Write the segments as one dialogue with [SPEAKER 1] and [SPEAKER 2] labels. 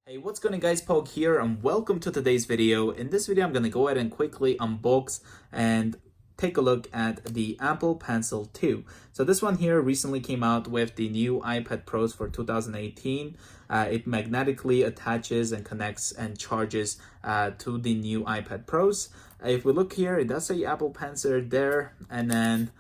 [SPEAKER 1] Hey, what's going on guys, Pog here and welcome to today's video. In this video I'm going to go ahead and quickly unbox and take a look at the Apple Pencil 2. So this one here recently came out with the new iPad Pros for 2018. It magnetically attaches and connects and charges to the new iPad Pros. If we look here, it does say Apple Pencil there and then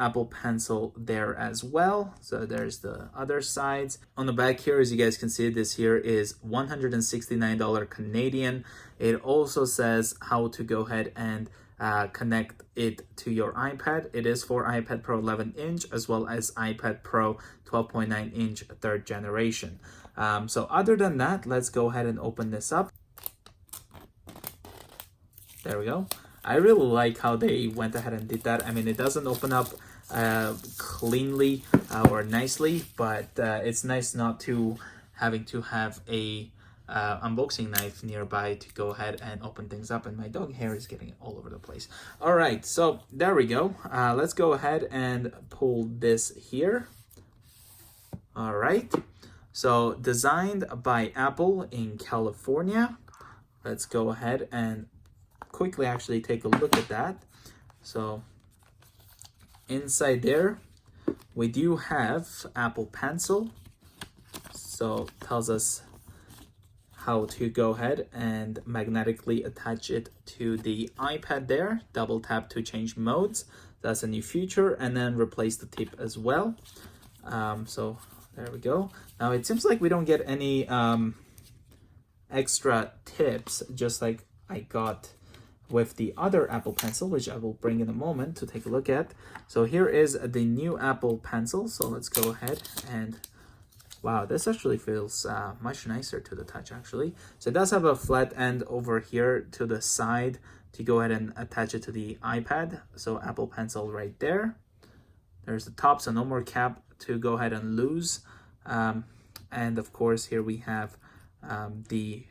[SPEAKER 1] Apple Pencil there as well. So there's the other sides. On the back here, as you guys can see, this here is $169 Canadian. It also says how to go ahead and connect it to your iPad. It is for iPad Pro 11-inch as well as iPad Pro 12.9-inch 3rd generation. So other than that, let's go ahead and open this up. There we go. I really like how they went ahead and did that. I mean, it doesn't open up cleanly or nicely, but it's nice not to having to have a unboxing knife nearby to go ahead and open things up, and my dog hair is getting all over the place. All right, so there we go. Let's go ahead and pull this here. All right, so designed by Apple in California. Let's go ahead and quickly actually take a look at that. So inside there we do have Apple Pencil, so tells us how to go ahead and magnetically attach it to the iPad there. Double tap to change modes, that's a new feature, and then replace the tip as well. So there we go. Now it seems like we don't get any extra tips, just like I got with the other Apple Pencil, which I will bring in a moment to take a look at. So here is the new Apple Pencil. So let's go ahead and, wow, this actually feels much nicer to the touch actually. So it does have a flat end over here to the side to go ahead and attach it to the iPad. So Apple Pencil right there. There's the top, so no more cap to go ahead and lose. And of course here we have the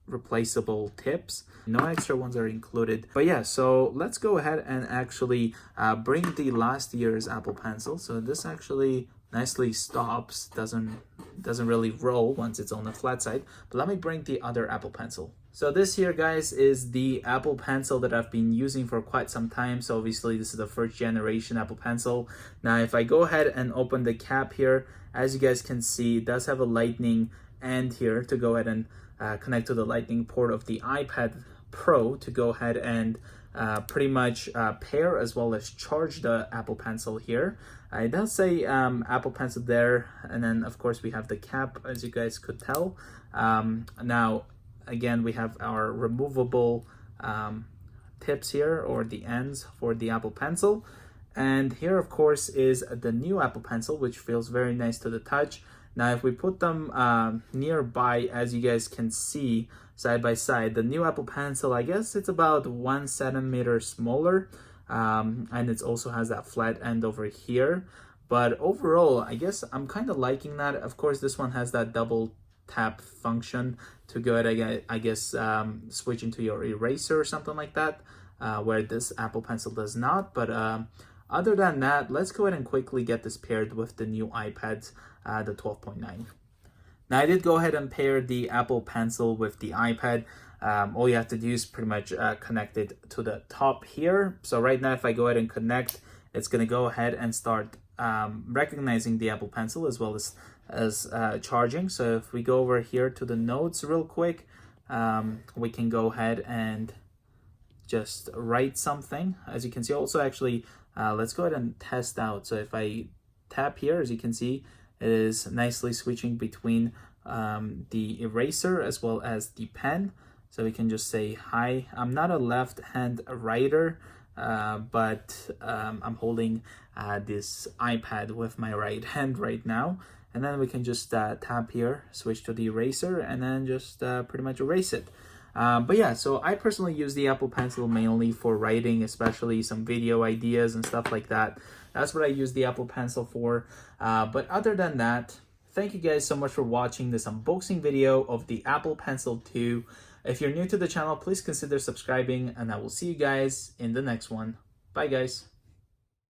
[SPEAKER 1] replaceable tips. No extra ones are included, but yeah, so let's go ahead and actually bring the last year's Apple Pencil. So this actually nicely stops, doesn't really roll once it's on the flat side. But let me bring the other Apple Pencil. So this here, guys, is the Apple Pencil that I've been using for quite some time. So obviously this is the 1st generation Apple Pencil. Now if I go ahead and open the cap here, as you guys can see, it does have a lightning end here to go ahead and connect to the lightning port of the iPad Pro to go ahead and pretty much pair as well as charge the Apple Pencil here. It does say Apple Pencil there, and then of course we have the cap, as you guys could tell. Now again, we have our removable tips here, or the ends for the Apple Pencil. And here of course is the new Apple Pencil, which feels very nice to the touch. Now if we put them nearby, as you guys can see, side by side, the new Apple Pencil, I guess it's about 1 centimeter smaller, and it also has that flat end over here. But overall, I guess I'm kind of liking that. Of course, this one has that double tap function to go ahead, I guess, switch into your eraser or something like that, where this Apple Pencil does not. But other than that, let's go ahead and quickly get this paired with the new iPads, the 12.9. Now I did go ahead and pair the Apple Pencil with the iPad. All you have to do is pretty much connect it to the top here. So right now if I go ahead and connect, it's going to go ahead and start recognizing the Apple Pencil as well as charging. So if we go over here to the notes real quick, we can go ahead and just write something. As you can see, also actually, let's go ahead and test out. So if I tap here, as you can see, it is nicely switching between the eraser as well as the pen. So we can just say hi. I'm not a left-hand writer, but I'm holding this iPad with my right hand right now. And then we can just tap here, switch to the eraser, and then just pretty much erase it. But yeah, so I personally use the Apple Pencil mainly for writing, especially some video ideas and stuff like that. That's what I use the Apple Pencil for. But other than that, thank you guys so much for watching this unboxing video of the Apple Pencil 2. If you're new to the channel, please consider subscribing, and I will see you guys in the next one. Bye guys.